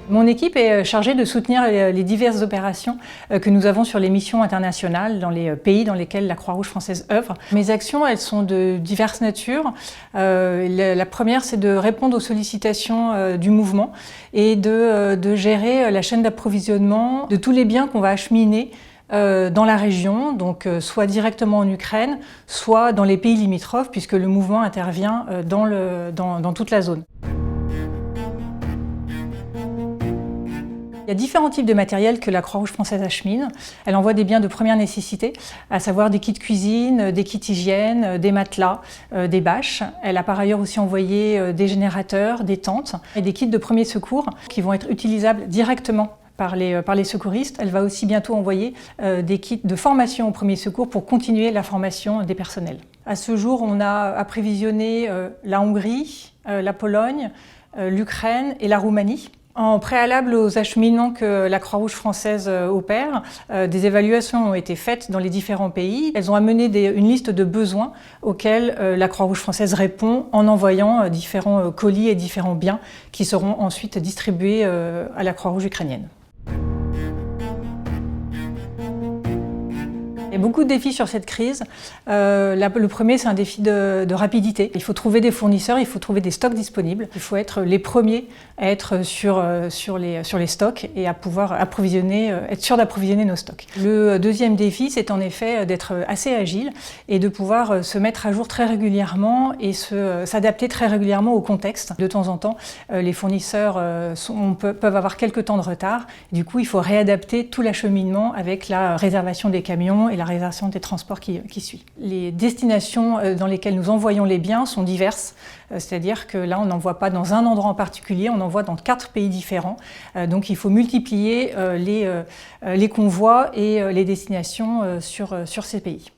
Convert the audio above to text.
Mon équipe est chargée de soutenir les diverses opérations que nous avons sur les missions internationales dans les pays dans lesquels la Croix-Rouge française œuvre. Mes actions, elles sont de diverses natures. La première, c'est de répondre aux sollicitations du mouvement et de gérer la chaîne d'approvisionnement de tous les biens qu'on va acheminer dans la région, donc soit directement en Ukraine, soit dans les pays limitrophes, puisque le mouvement intervient dans toute la zone. Il y a différents types de matériel que la Croix-Rouge française achemine. Elle envoie des biens de première nécessité, à savoir des kits cuisine, des kits hygiène, des matelas, des bâches. Elle a par ailleurs aussi envoyé des générateurs, des tentes et des kits de premier secours qui vont être utilisables directement par les secouristes. Elle va aussi bientôt envoyer des kits de formation au premier secours pour continuer la formation des personnels. À ce jour, on a approvisionné la Hongrie, la Pologne, l'Ukraine et la Roumanie. En préalable aux acheminements que la Croix-Rouge française opère, des évaluations ont été faites dans les différents pays. Elles ont amené une liste de besoins auxquels la Croix-Rouge française répond en envoyant différents colis et différents biens qui seront ensuite distribués à la Croix-Rouge ukrainienne. Il y a beaucoup de défis sur cette crise. Le premier, c'est un défi de rapidité. Il faut trouver des fournisseurs, il faut trouver des stocks disponibles. Il faut être les premiers à être sur les stocks et à pouvoir être sûr d'approvisionner nos stocks. Le deuxième défi, c'est en effet d'être assez agile et de pouvoir se mettre à jour très régulièrement et s'adapter très régulièrement au contexte. De temps en temps, les fournisseurs peuvent avoir quelques temps de retard. Du coup, il faut réadapter tout l'acheminement avec la réservation des camions et la réservation des transports qui suit. Les destinations dans lesquelles nous envoyons les biens sont diverses, c'est-à-dire que là on n'envoie pas dans un endroit en particulier, on envoie dans 4 pays différents. Donc il faut multiplier les convois et les destinations sur ces pays.